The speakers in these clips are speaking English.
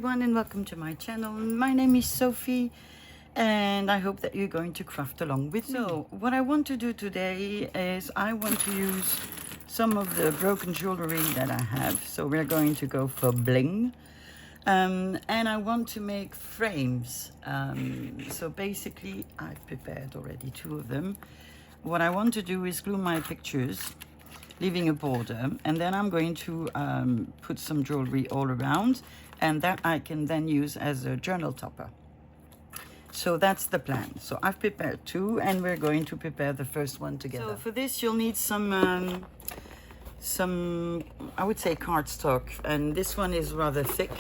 everyone and welcome to my channel. My name is Sophie and I hope that you're going to craft along with me. So what I want to do today is I want to use some of the broken jewelry that I have. So we're going to go for bling. And I want to make frames. So basically I've prepared already 2 of them. What I want to do is glue my pictures, leaving a border, and then I'm going to put some jewelry all around, and that I can then use as a journal topper. So that's the plan. So I've prepared 2 and we're going to prepare the first one together. So for this you'll need some I would say cardstock, and this one is rather thick.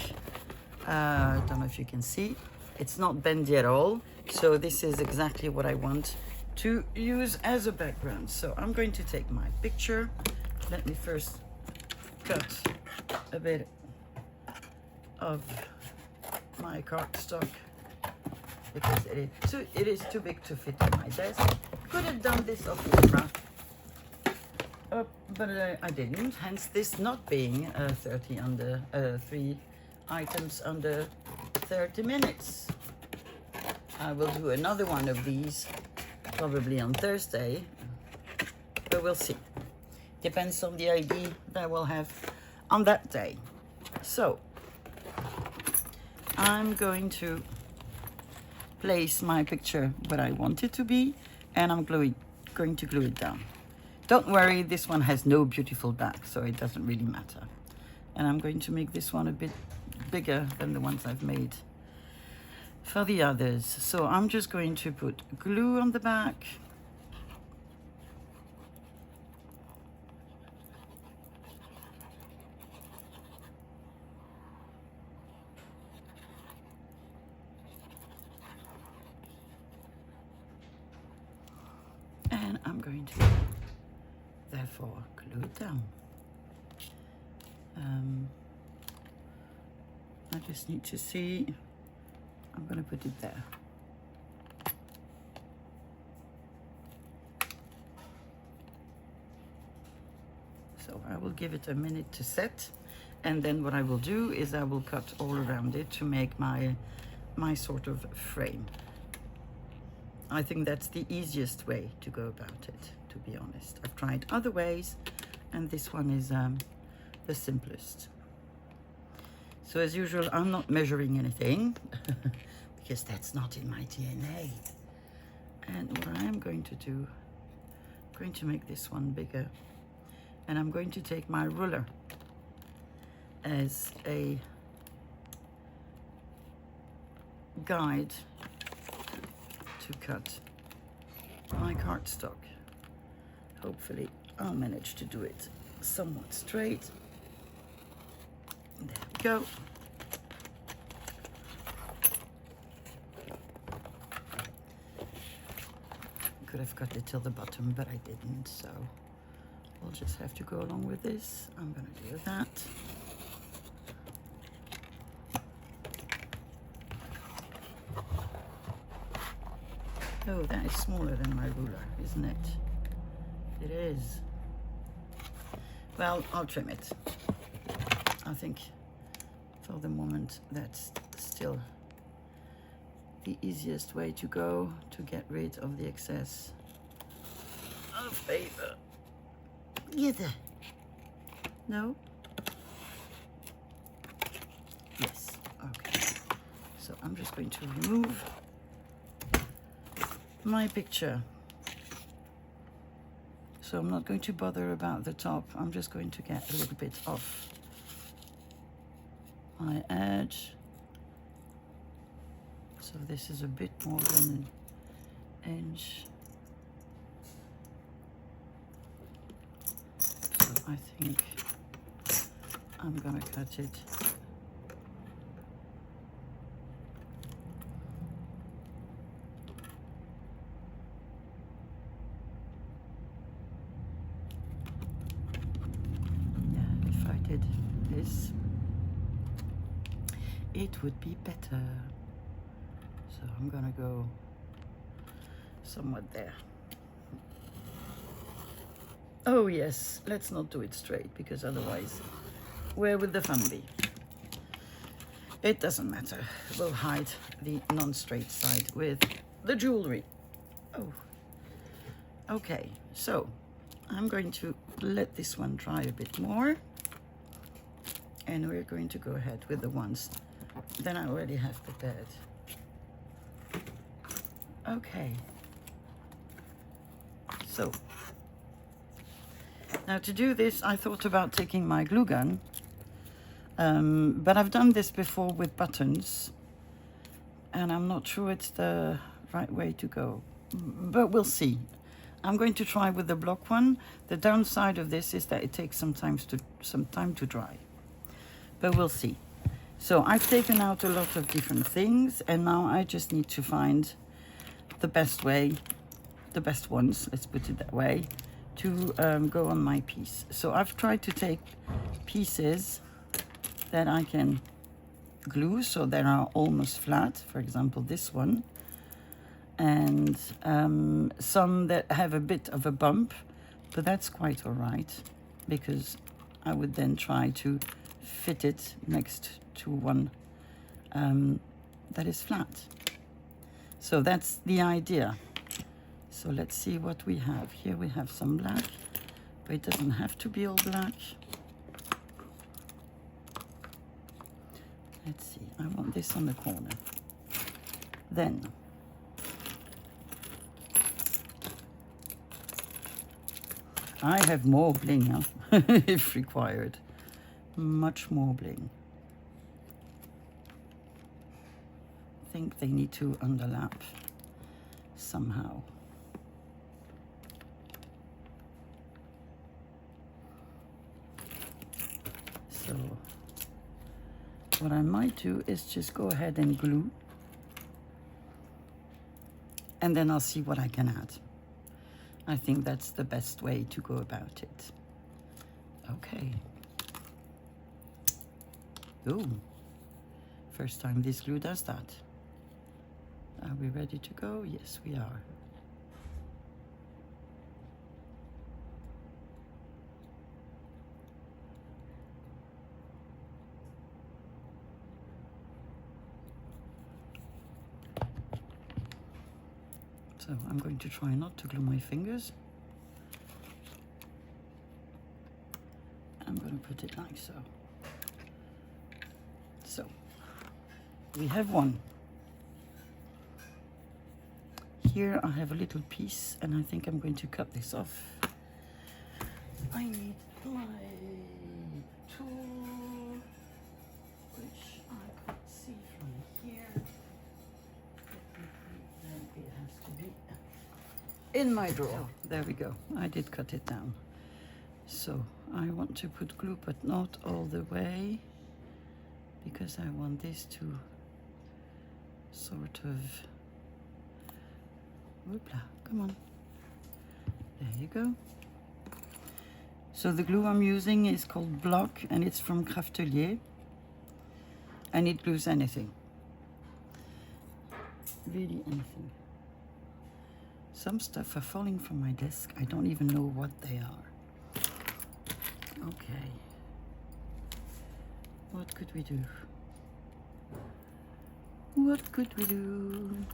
I don't know if you can see. It's not bendy at all. So this is exactly what I want to use as a background. So I'm going to take my picture. Let me first cut a bit of my cardstock because it is too big to fit on my desk. Could have done this off camera, but I didn't, hence this not being 3 items under 30 minutes. I will do another one of these probably on Thursday, but we'll see. Depends on the idea that we'll have on that day. So I'm going to place my picture where I want it to be, and I'm going to glue it down. Don't worry, this one has no beautiful back, so it doesn't really matter. And I'm going to make this one a bit bigger than the ones I've made for the others. So I'm just going to put glue on the back. And I'm going to therefore glue it down. I just need to see. I'm going to put it there. So I will give it a minute to set, and then what I will do is I will cut all around it to make my sort of frame. I think that's the easiest way to go about it, to be honest. I've tried other ways, and this one is the simplest. So as usual, I'm not measuring anything because that's not in my DNA. And what I am going to do, I'm going to make this one bigger, and I'm going to take my ruler as a guide to cut my cardstock. Hopefully I'll manage to do it somewhat straight. There we go. Could have cut it till the bottom, but I didn't, so we'll just have to go along with this. I'm gonna do that. Oh, that is smaller than my ruler, isn't it? It is. Well, I'll trim it. I think for the moment that's still the easiest way to go to get rid of the excess of paper. Get there. No? Yes. Okay. So I'm just going to remove my picture. So I'm not going to bother about the top. I'm just going to get a little bit off my edge. So this is a bit more than an inch. So I think I'm gonna cut it this, it would be better. So I'm gonna go somewhat there. Oh yes, let's not do it straight because otherwise where would the fun be? It doesn't matter. We'll hide the non-straight side with the jewelry. Oh, okay. So I'm going to let this one dry a bit more. And we're going to go ahead with the ones that I already have prepared. Okay. So now to do this, I thought about taking my glue gun. But I've done this before with buttons, and I'm not sure it's the right way to go, but we'll see. I'm going to try with the block one. The downside of this is that it takes some time to dry, but we'll see. So I've taken out a lot of different things, and now I just need to find the best way, the best ones, let's put it that way, to go on my piece. So I've tried to take pieces that I can glue so they are almost flat, for example this one, and some that have a bit of a bump, but that's quite all right, because I would then try to fit it next to one that is flat. So that's the idea. So let's see what we have. Here we have some black, but it doesn't have to be all black. Let's see, I want this on the corner. Then, I have more bling, huh? If required. Much more bling. I think they need to underlap somehow. So what I might do is just go ahead and glue, and then I'll see what I can add. I think that's the best way to go about it. Okay. Ooh, first time this glue does that. Are we ready to go? Yes, we are. So I'm going to try not to glue my fingers. I'm going to put it like so. So we have one. Here I have a little piece, and I think I'm going to cut this off. I need my tool, which I could see from here. Then it has to be in my drawer. There we go. I did cut it down. So I want to put glue, but not all the way, because I want this to sort of, whoopla, come on. There you go. So the glue I'm using is called Block, and it's from Craftelier, and it glues anything. Really anything. Some stuff are falling from my desk. I don't even know what they are. Okay. What could we do? What could we do?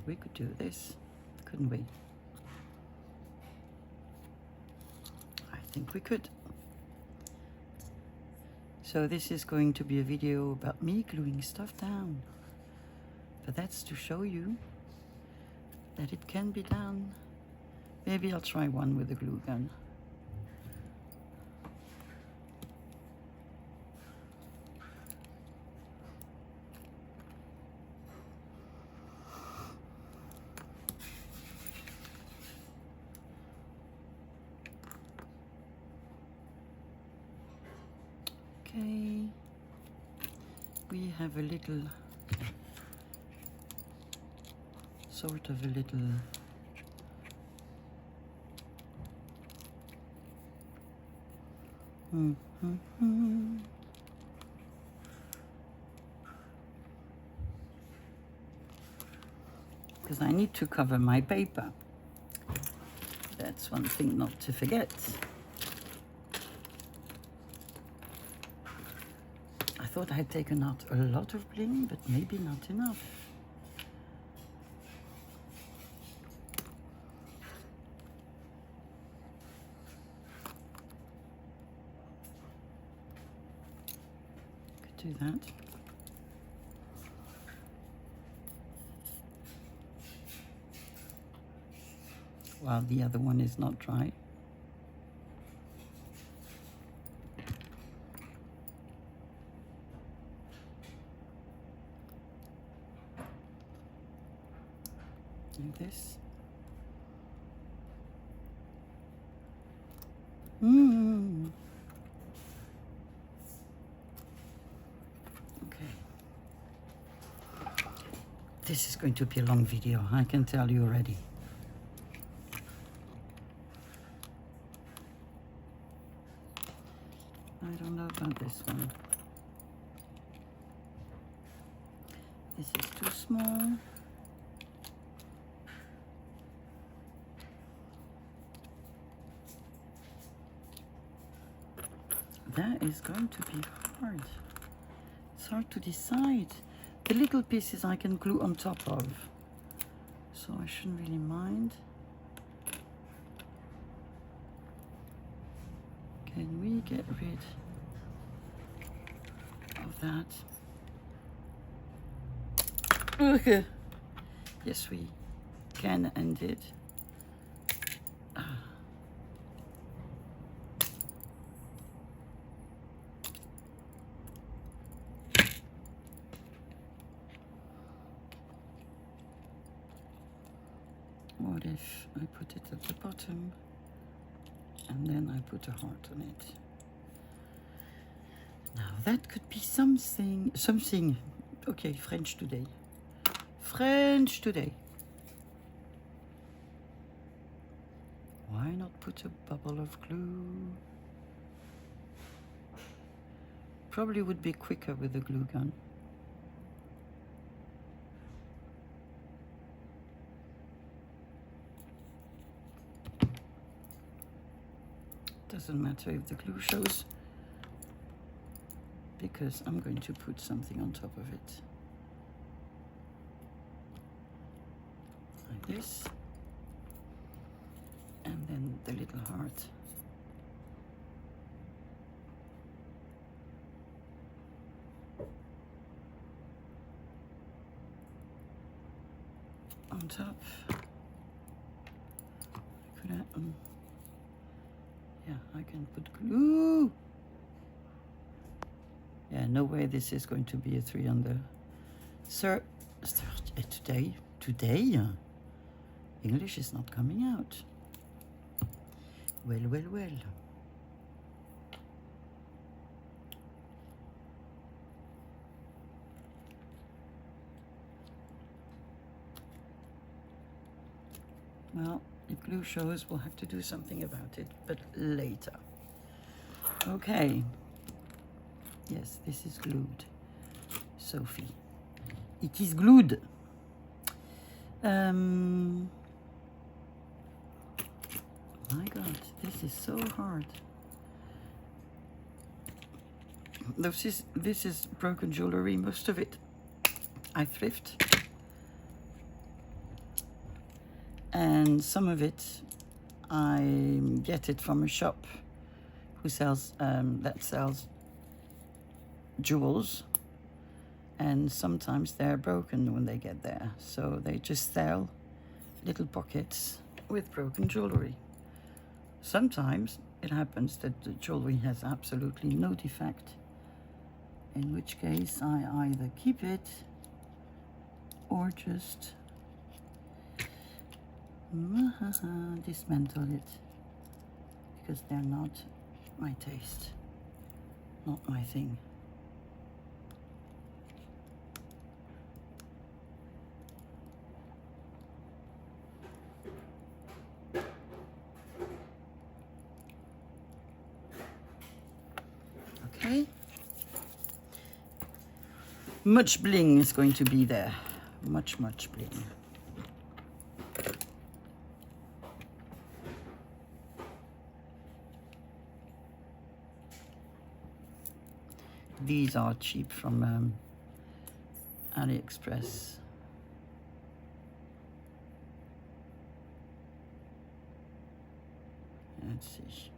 We could do this, couldn't we? I think we could. So this is going to be a video about me gluing stuff down. But that's to show you that it can be done. Maybe I'll try one with a glue gun. Okay, we have a little, sort of a little because I need to cover my paper. That That's one thing not to forget. I thought I had taken out a lot of bling, but maybe not enough. Could do that. While the other one is not dry. Like this. Okay. This is going to be a long video, I can tell you already. I don't know about this one. This is too small. That is going to be hard. It's hard to decide. The little pieces I can glue on top of, so I shouldn't really mind. Can we get rid of that? Okay. Yes, we can and did. What if I put it at the bottom and then I put a heart on it? Now that could be something. Okay, French today. French today. Why not put a bubble of glue? Probably would be quicker with a glue gun. Doesn't matter if the glue shows, because I'm going to put something on top of it. Like this. And then the little heart. On top. Could I, yeah, I can put glue. Yeah, no way this is going to be a 3 under. Sir, today, English is not coming out. Well, well, well. Well, if glue shows, we'll have to do something about it, but later. Okay. Yes, this is glued. Sophie. It is glued. My God, this is so hard. This is broken jewelry, most of it I thrift. And some of it I get it from a shop who sells that sells jewels, and sometimes they're broken when they get there, so they just sell little pockets with broken jewelry. Sometimes it happens that the jewelry has absolutely no defect, in which case I either keep it or just dismantle it, because they're not my taste, not my thing. Okay. Much bling is going to be there. Much bling. These are cheap from AliExpress. Let's see.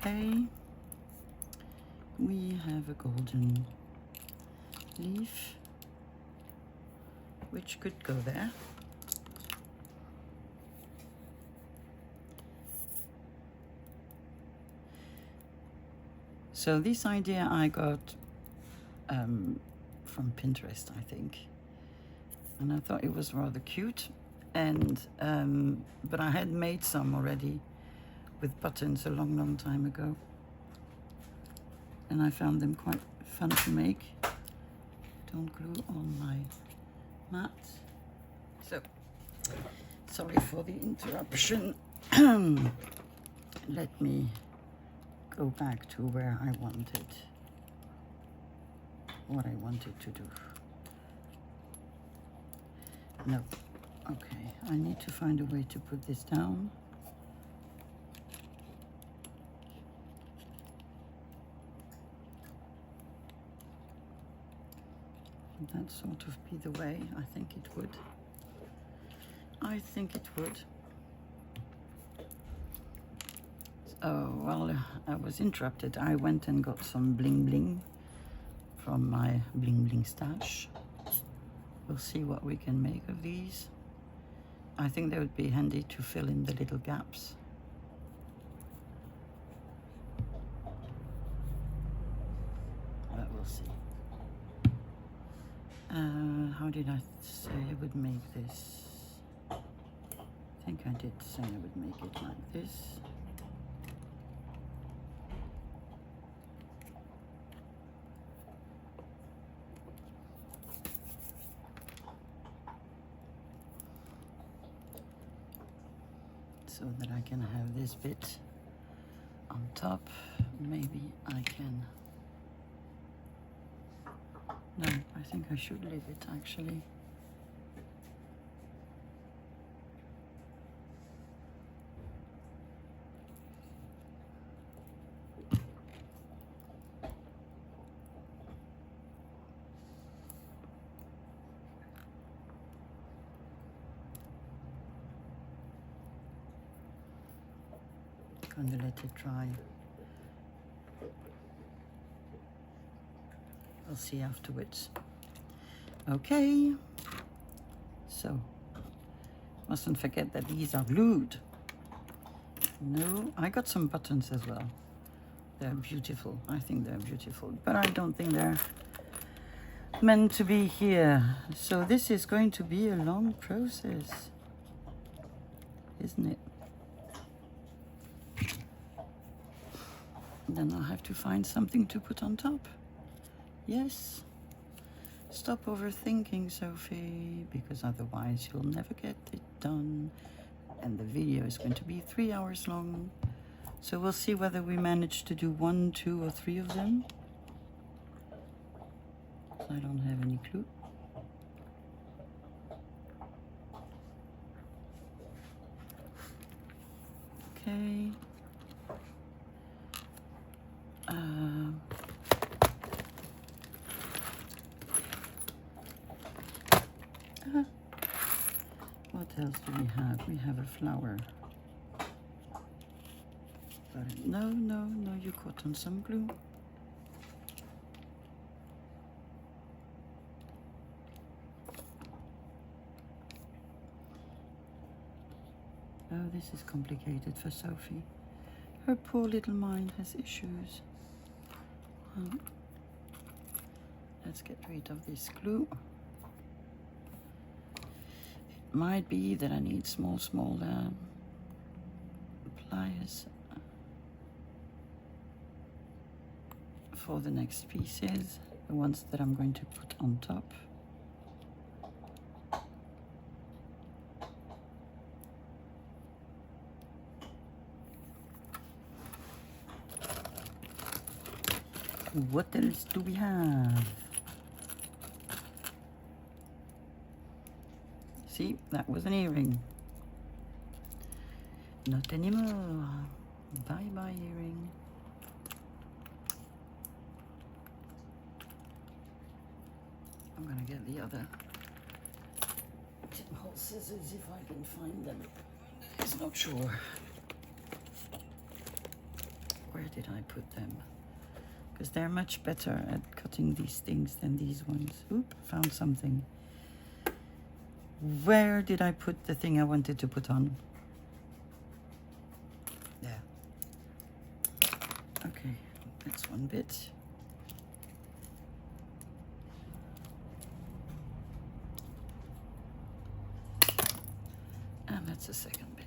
Okay, we have a golden leaf, which could go there. So this idea I got from Pinterest, I think, and I thought it was rather cute. And but I had made some already with buttons a long time ago, and I found them quite fun to make. Don't glue on my mat. So sorry for the interruption. Let me go back to where I wanted, what I wanted to do. No, okay, I need to find a way to put this down. Would that sort of be the way? I think it would. I think it would. Oh, well, I was interrupted. I went and got some bling bling from my bling bling stash. We'll see what we can make of these. I think they would be handy to fill in the little gaps. But we'll see. How did I say I would make this? I think I did say I would make it like this. So that I can have this bit on top. Maybe I can. No, I think I should leave it actually. Gonna let it dry. We'll see afterwards. Okay, so mustn't forget that these are glued. No, I got some buttons as well. They're beautiful. I think they're beautiful, but I don't think they're meant to be here. So this is going to be a long process, isn't it? Then I'll have to find something to put on top. Yes. Stop overthinking, Sophie, because otherwise you'll never get it done. And the video is going to be 3 hours long. So we'll see whether we manage to do 1, 2, or 3 of them. I don't have any clue. Okay. What else do we have? We have a flower. But no, you caught on some glue. Oh, this is complicated for Sophie. Her poor little mind has issues. Well, let's get rid of this glue. It might be that I need small pliers for the next pieces, the ones that I'm going to put on top. What else do we have? See, that was an earring. Not anymore. Bye bye earring. I'm gonna get the other Tim Holtz scissors if I can find them. It's not sure. Where did I put them? Because they're much better at cutting these things than these ones. Oop, found something. Where did I put the thing I wanted to put on? There. Okay, that's one bit. And that's the second bit.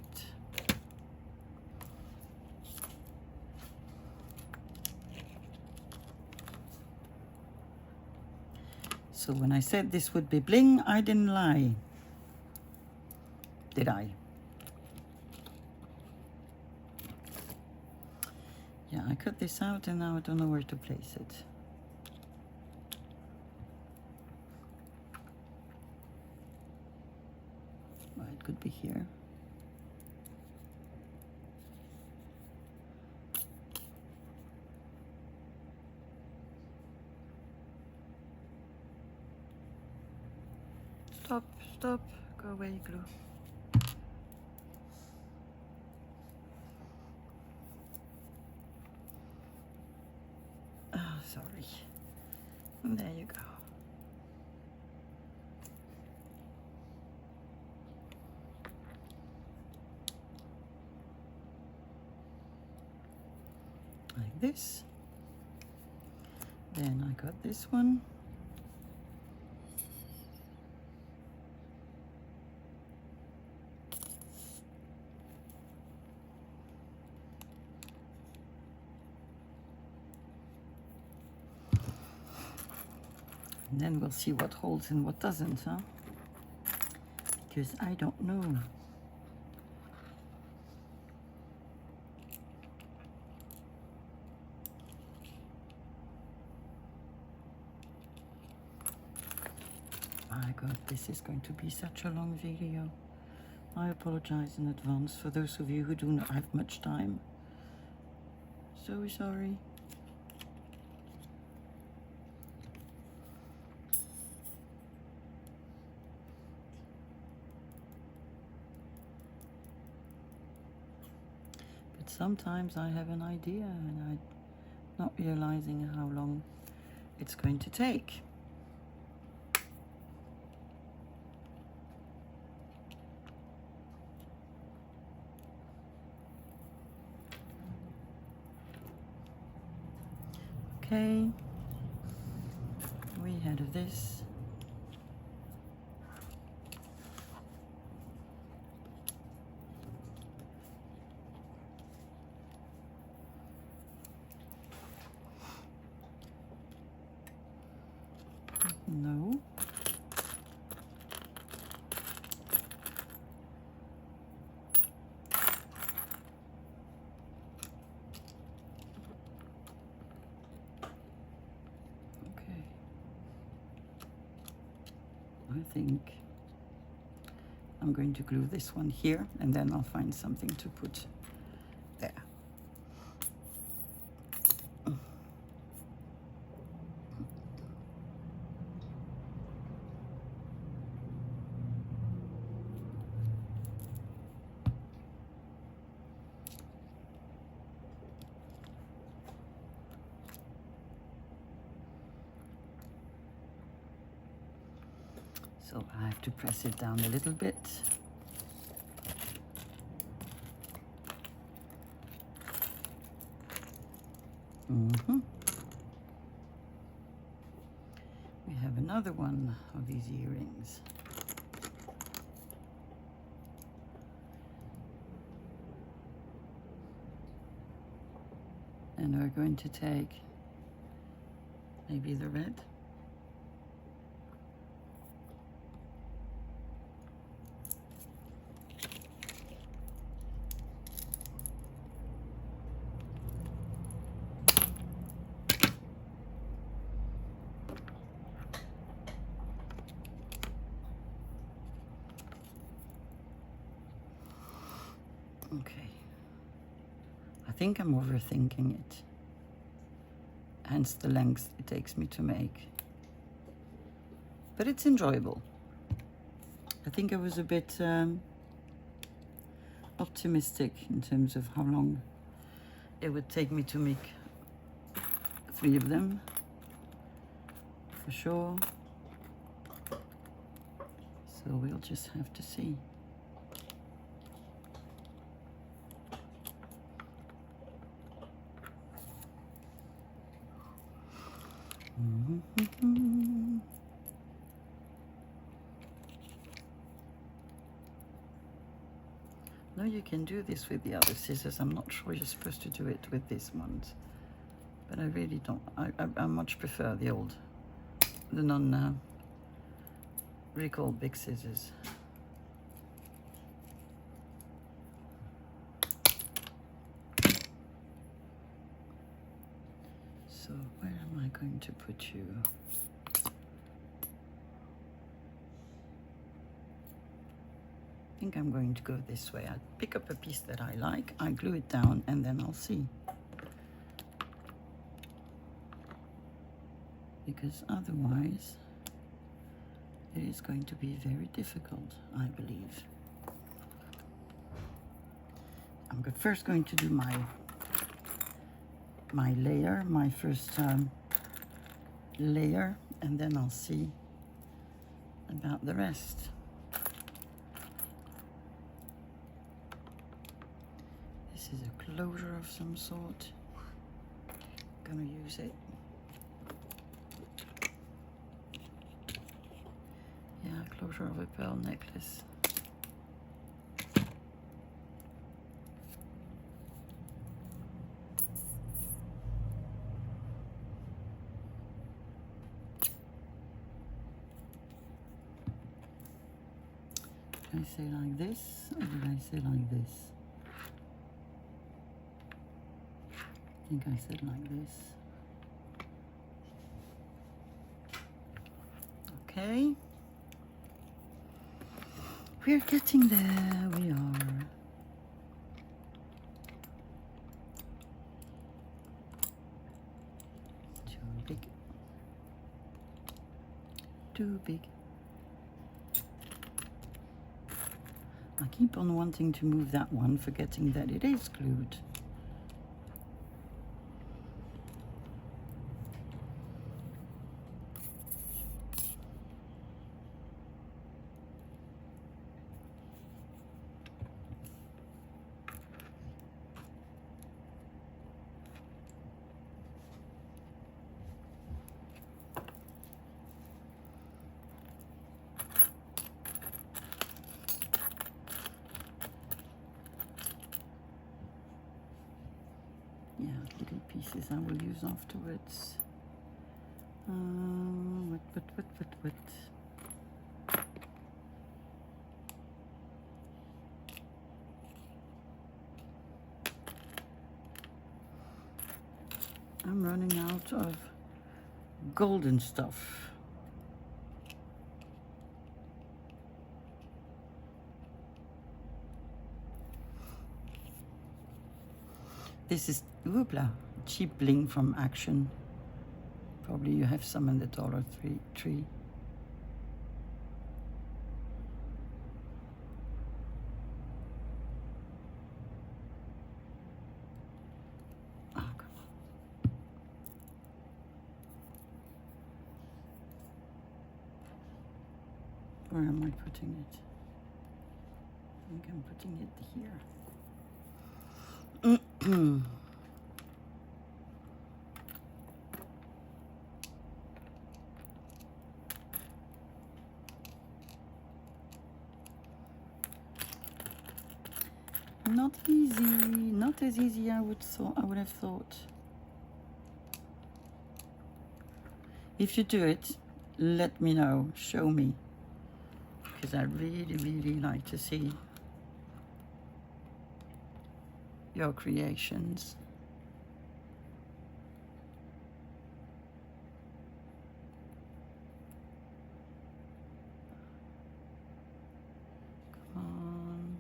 So when I said this would be bling, I didn't lie. Did I? Yeah, I cut this out and now I don't know where to place it. Well, it could be here. Stop, stop, go away, glue. Oh, sorry. And there you go. Like this. Then I got this one. And then we'll see what holds and what doesn't, huh? Because I don't know. My God, this is going to be such a long video. I apologize in advance for those of you who do not have much time. So sorry. But sometimes I have an idea and I'm not realizing how long it's going to take. Okay, we had this. No. I think I'm going to glue this one here and then I'll find something to put there. So I have to press it down a little bit. We have another one of these earrings. And we're going to take maybe the red. Okay. I think I'm overthinking it. Hence the length it takes me to make. But it's enjoyable. I think I was a bit optimistic in terms of how long it would take me to make 3 of them, for sure. So we'll just have to see. No, you can do this with the other scissors. I'm not sure you're supposed to do it with these ones, but I really don't. I much prefer the non-recall big scissors. So where am I going to put you? I think I'm going to go this way. I pick up a piece that I like, I glue it down, and then I'll see. Because otherwise, it is going to be very difficult, I believe. I'm first going to do my layer, my first layer, and then I'll see about the rest. This is a closure of some sort. I'm gonna use it. Yeah, closure of a pearl necklace. Did I say like this, or did I say like this? I think I said like this. Okay. We're getting there, we are. Too big. Too big. I keep on wanting to move that one, forgetting that it is glued. Yeah, little pieces I will use afterwards. What? I'm running out of golden stuff. This is, whoopla, cheap bling from Action. Probably you have some in the Dollar Tree. Oh, come on. Where am I putting it? I think I'm putting it here. Not easy, not as easy I would have thought. If you do it, let me know, show me, because I really like to see your creations. Come on.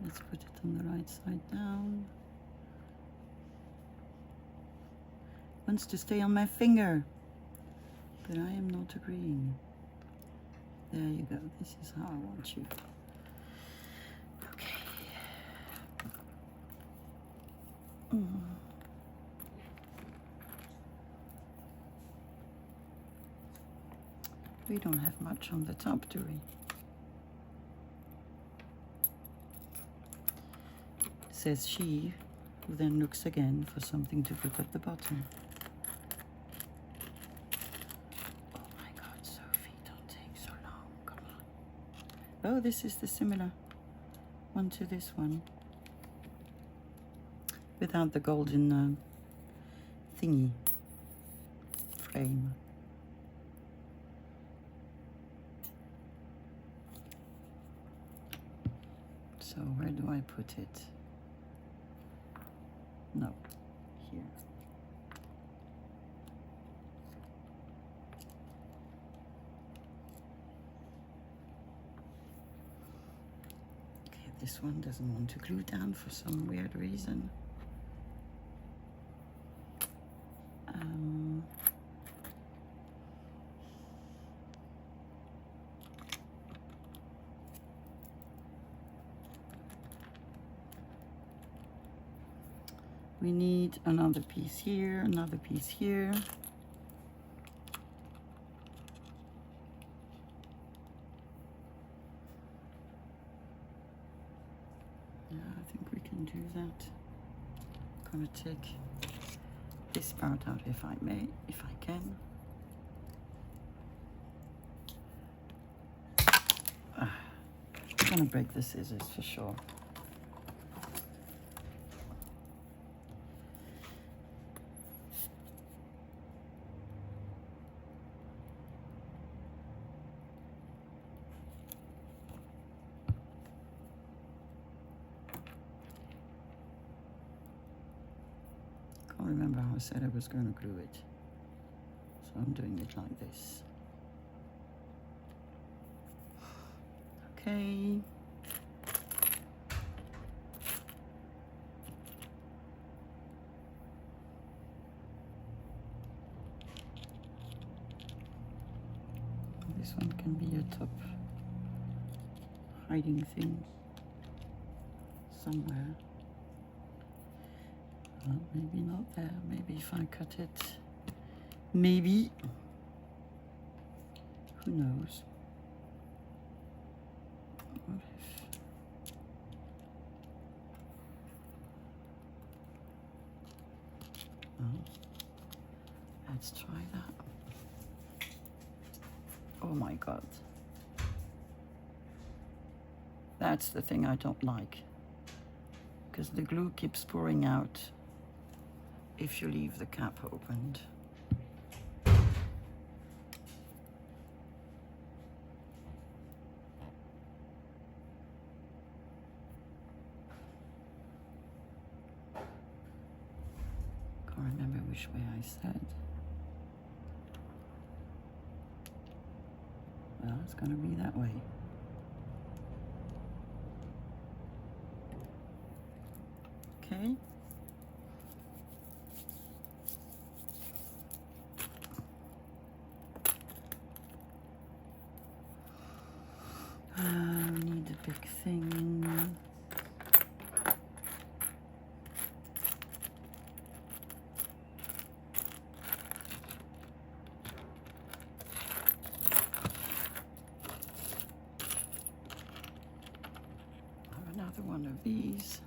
Let's put it on the right side down. Wants to stay on my finger, but I am not agreeing. There you go. This is how I want you. Okay. We don't have much on the top, do we? Says she, who then looks again for something to put at the bottom. Oh my God, Sophie, don't take so long. Come on. Oh, this is the similar one to this one, without the golden thingy frame. So where do I put it? No, here. Okay, this one doesn't want to glue down for some weird reason. We need another piece here, another piece here. Yeah, I think we can do that. I'm gonna take this part out if I may, if I can. I'm gonna break the scissors for sure. Can't remember how I said I was going to glue it, so I'm doing it like this. Okay. This one can be a top hiding thing somewhere. Well, maybe not there. Maybe if I cut it. Maybe. Who knows? What if? Oh, let's try that. Oh my God. That's the thing I don't like, because the glue keeps pouring out if you leave the cap opened. Can't remember which way I said. Well, it's going to be that way. Okay. We need a big thing. Have another one of these.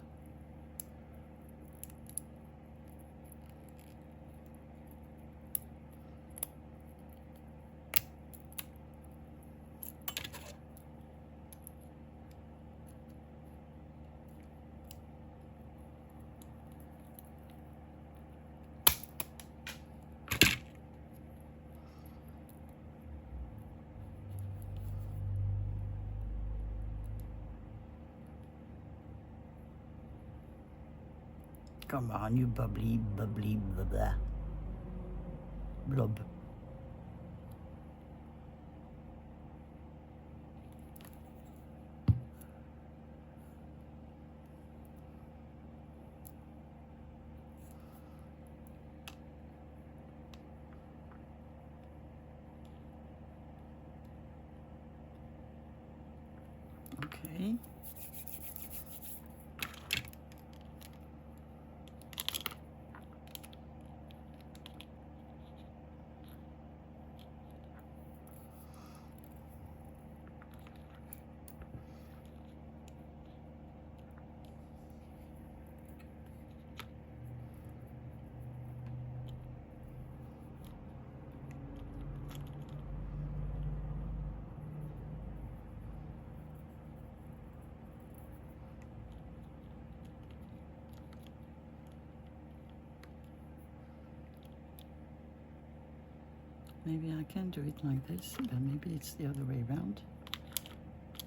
Come on, you bubbly, bubbly, blah, blah. Blob. Maybe I can do it like this, but maybe it's the other way around.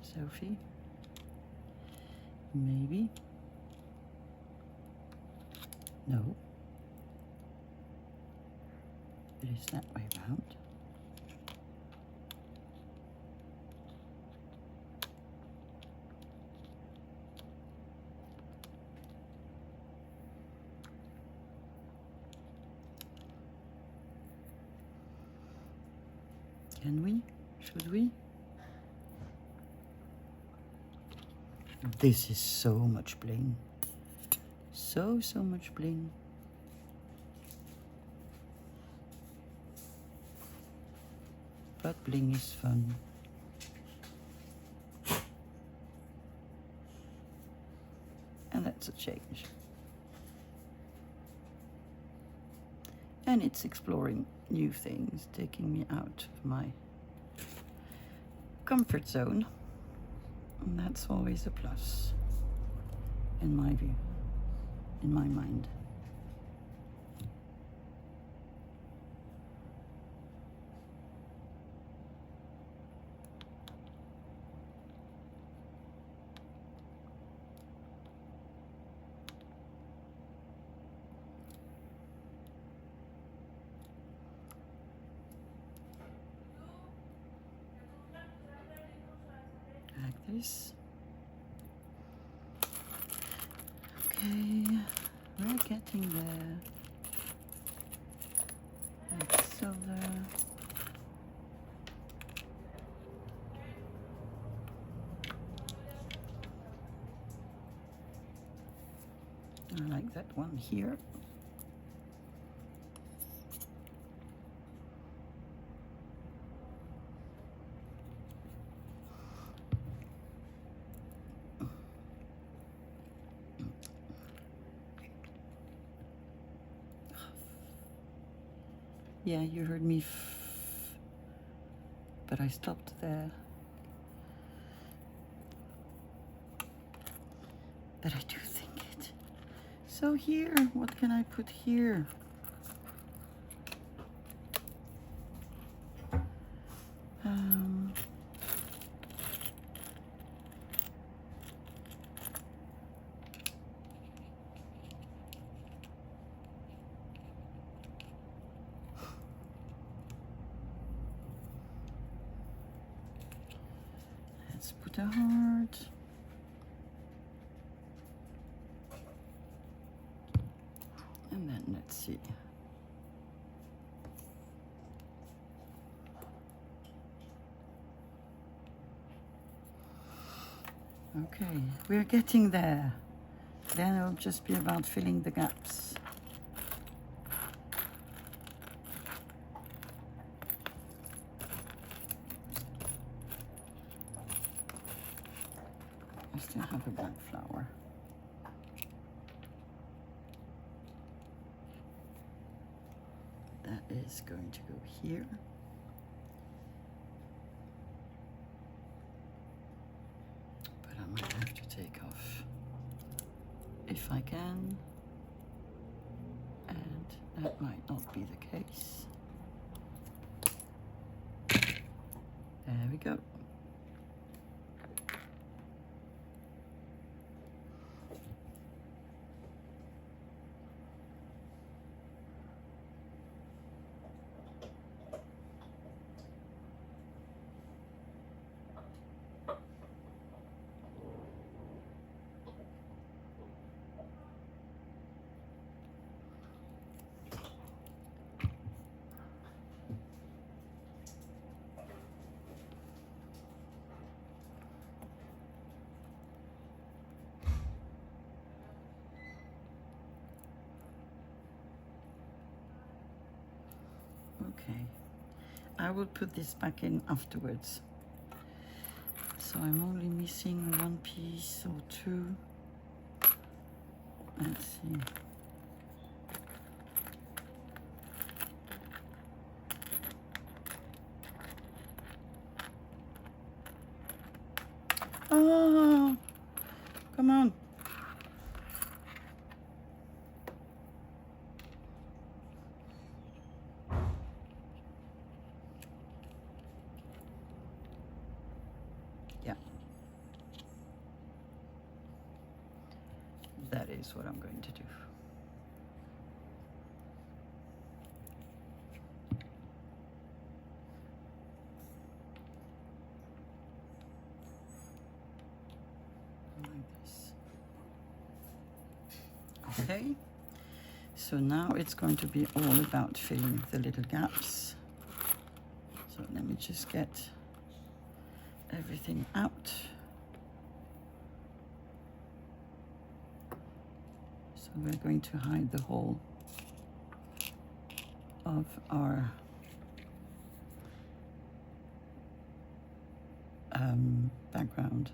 Sophie. Maybe. No. It is that way round. Can we? Should we? This is so much bling. So much bling. But bling is fun. And that's a change. And it's exploring new things, taking me out of my comfort zone. And that's always a plus, in my view, in my mind. Like this. Okay, we're getting there. That's silver. I like that one here. Yeah, you heard me, but I stopped there. But I do think it. So here, what can I put here? Let's put a heart. And then let's see. Okay, we're getting there. Then it'll just be about filling the gaps. I still have a black flower. That is going to go here. But I might have to take off if I can. And that might not be the case. There we go. Okay, I will put this back in afterwards. So I'm only missing one piece or two. Let's see. Oh, come on. Yeah. That is what I'm going to do. Like this. Okay. So now it's going to be all about filling the little gaps. So let me just get everything out. So we're going to hide the whole of our background.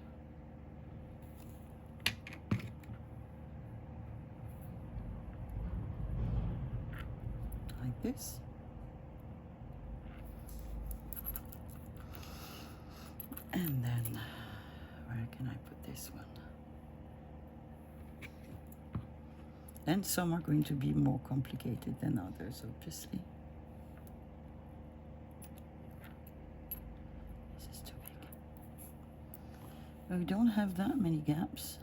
Like this. And then, where can I put this one? And some are going to be more complicated than others, obviously. This is too big. We don't have that many gaps.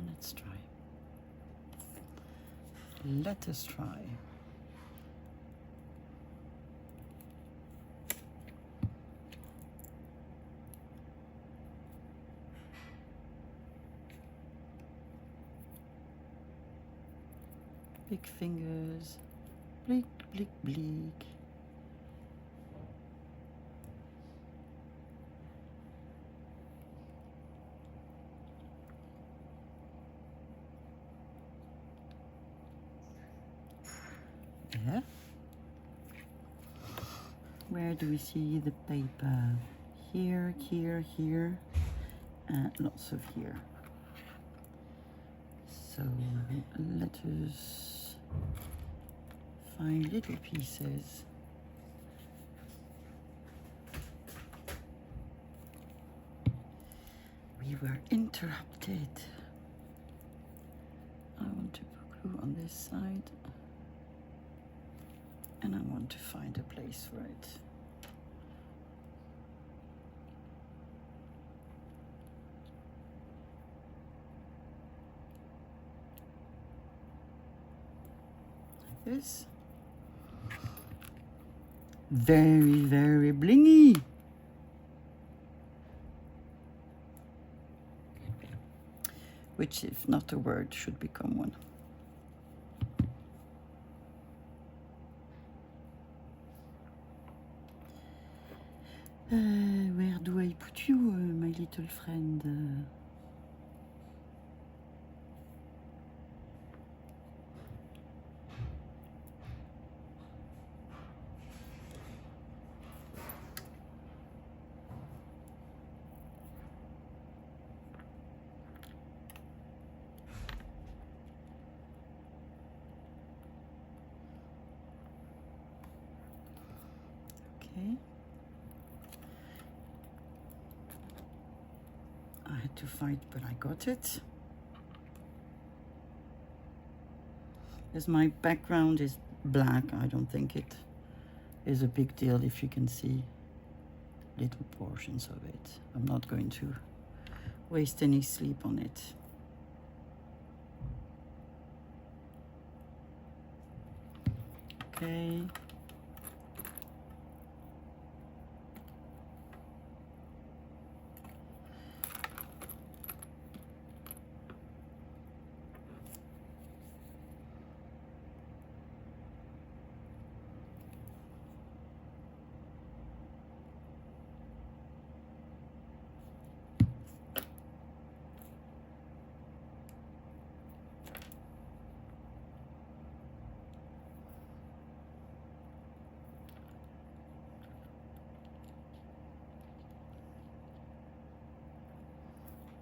Let's try. Let us try. Big fingers. Bleak, bleak, bleak. Yeah. Where do we see the paper? Here, here, here, and lots of here. So let us find little pieces. We were interrupted. I want to put glue on this side. And I want to find a place for it. Like this. Very, very blingy. Which, if not a word, should become one. Where do I put you, my little friend? Okay. I had to fight, but I got it. As my background is black, I don't think it is a big deal if you can see little portions of it. I'm not going to waste any sleep on it. Okay.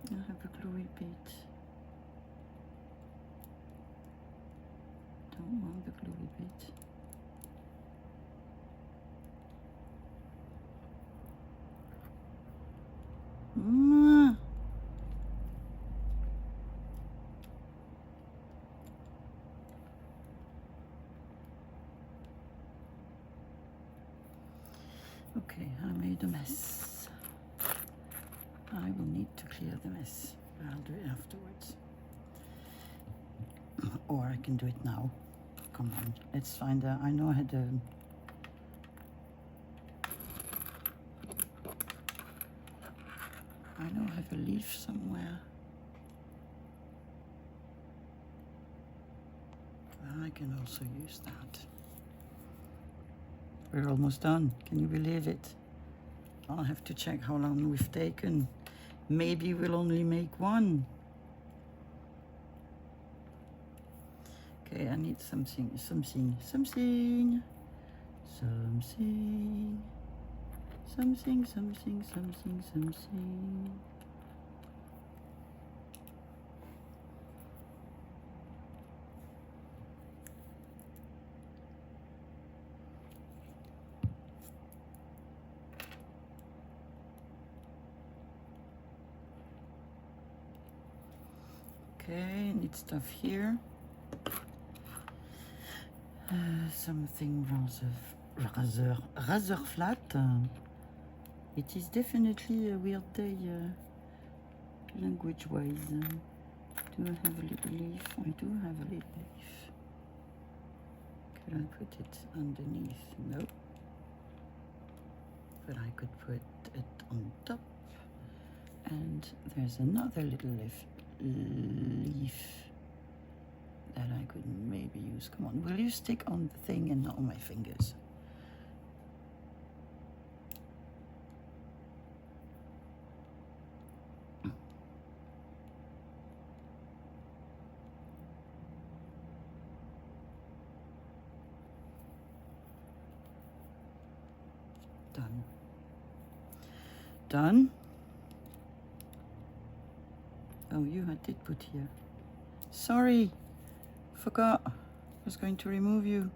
I have a gluey bit. Don't want the gluey bit. made a mess. I will need to clear the mess. I'll do it afterwards. Or I can do it now. Come on, let's find I know I had a... I know I have a leaf somewhere. I can also use that. We're almost done. Can you believe it? I'll have to check how long we've taken. Maybe we'll only make one. Okay, I need something. Okay, need stuff here. Something rather flat. It is definitely a weird day, language-wise. Do I have a little leaf? I do have a little leaf. Could I put it underneath? No. But I could put it on top. And there's another little leaf that I could maybe use. Come on, will you stick on the thing and not on my fingers? Done. Done. Oh, you did put here. Sorry, forgot. I was going to remove you.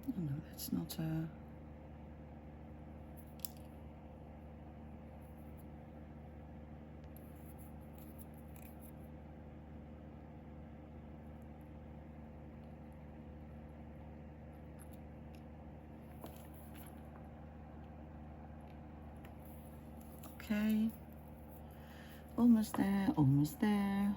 Oh, no, that's not a... Okay, almost there, almost there.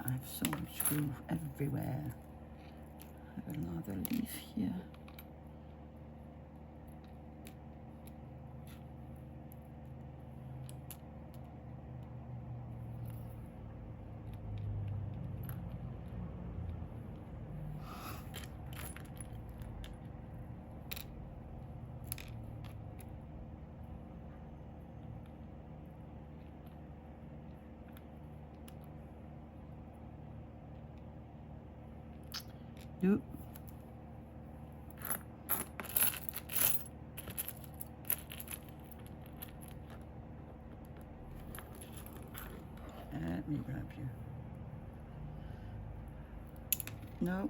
I have so much glue everywhere. I have another leaf here. Nope. Let me grab you. No.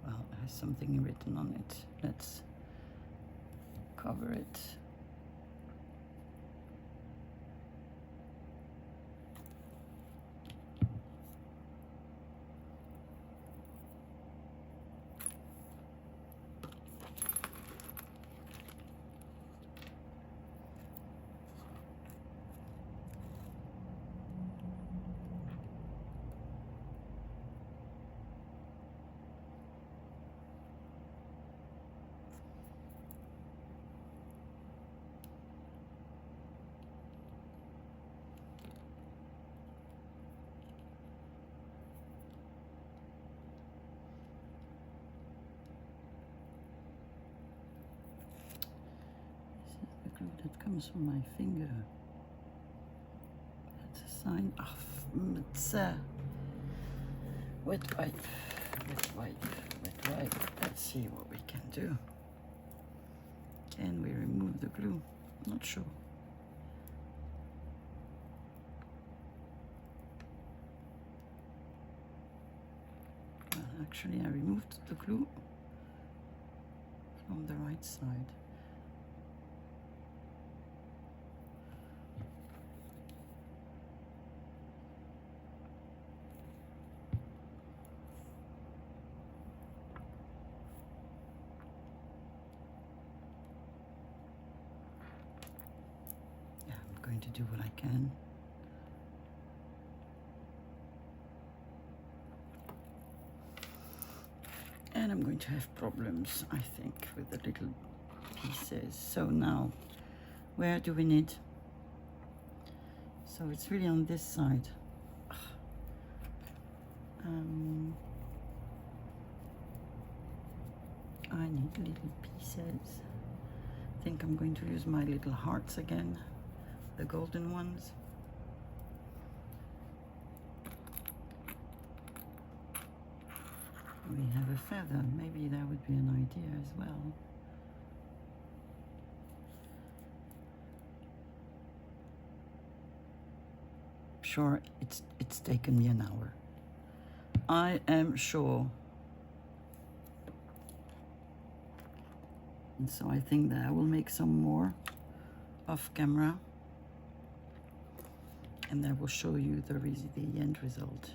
Well, it has something written on it. Let's cover it. That comes from my finger. That's a sign of it's wet wipe, wet wipe, wet wipe. Let's see what we can do. Can we remove the glue? Not sure. Actually, I removed the glue from the right side. Yeah, I'm going to do what I can. And I'm going to have problems, I think, with the little pieces. So now, where do we need? So it's really on this side. I need little pieces. I think I'm going to use my little hearts again, the golden ones. We have a feather, maybe that would be an idea as well. Sure, it's taken me an hour. I am sure. And so I think that I will make some more off camera, and I will show you the end result.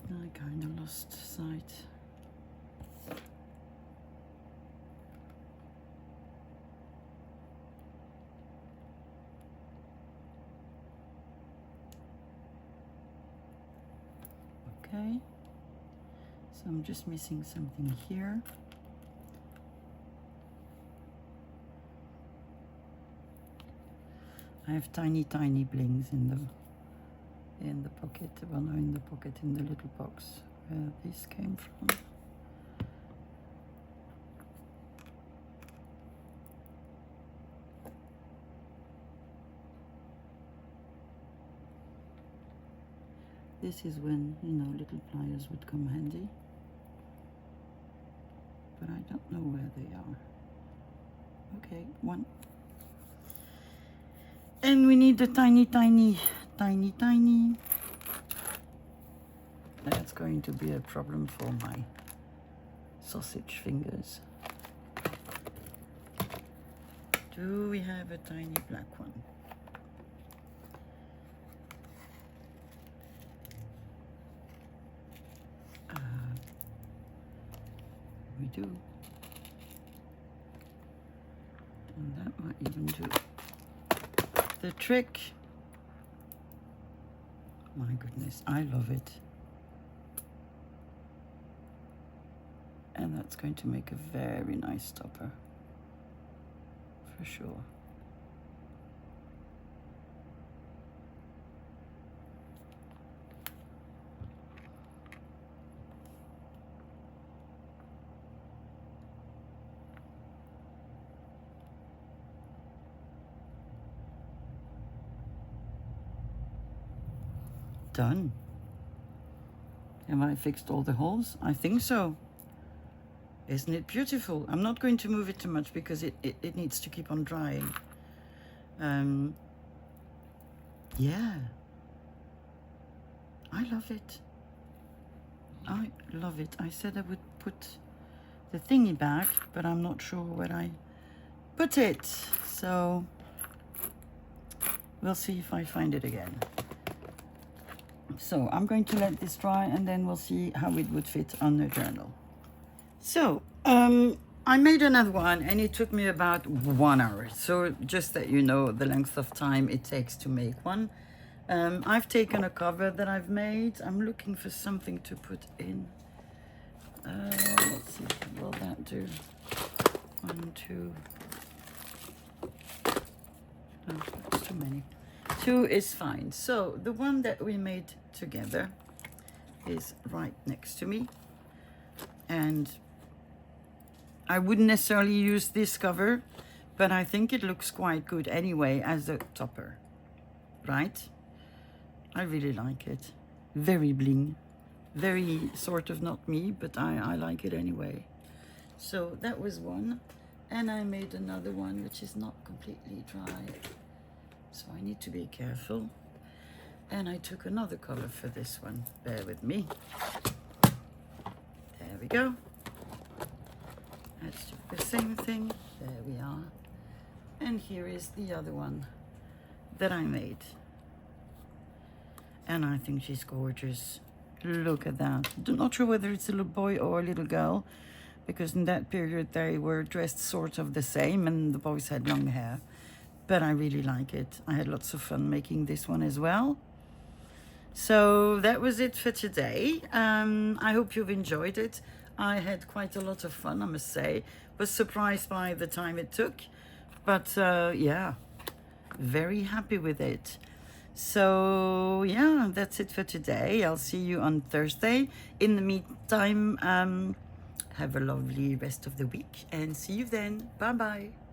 I kind of lost sight. Okay, so I'm just missing something here. I have tiny blings in the pocket, well, no, in the pocket, in the little box where this came from. This is when, you know, little pliers would come handy, but I don't know where they are. Okay, one. And we need the tiny. That's going to be a problem for my sausage fingers. Do we have a tiny black one? We do. And that might even do the trick. My goodness, I love it. And that's going to make a very nice stopper, for sure. Done. Have I fixed all the holes? I think so. Isn't it beautiful? I'm not going to move it too much because it needs to keep on drying. Yeah. I love it. I love it. I said I would put the thingy back, but I'm not sure where I put it. So we'll see if I find it again. So I'm going to let this dry and then we'll see how it would fit on the journal. So I made another one and it took me about 1 hour. So just that you know the length of time it takes to make one. I've taken a cover that I've made. I'm looking for something to put in. Let's see, will that do? 1, 2. Oh, that's too many. 2 is fine. So the one that we made together is right next to me. And I wouldn't necessarily use this cover, but I think it looks quite good anyway as a topper, right? I really like it. Very bling. Very sort of not me, but I like it anyway. So that was one. And I made another one which is not completely dry. So I need to be careful. And I took another color for this one. Bear with me. There we go. Let's do the same thing. There we are. And here is the other one that I made. And I think she's gorgeous. Look at that. I'm not sure whether it's a little boy or a little girl, because in that period they were dressed sort of the same and the boys had long hair. But I really like it. I had lots of fun making this one as well. So that was it for today. I hope you've enjoyed it. I had quite a lot of fun, I must say. Was surprised by the time it took. But yeah, very happy with it. So yeah, that's it for today. I'll see you on Thursday. In the meantime, have a lovely rest of the week and see you then. Bye bye.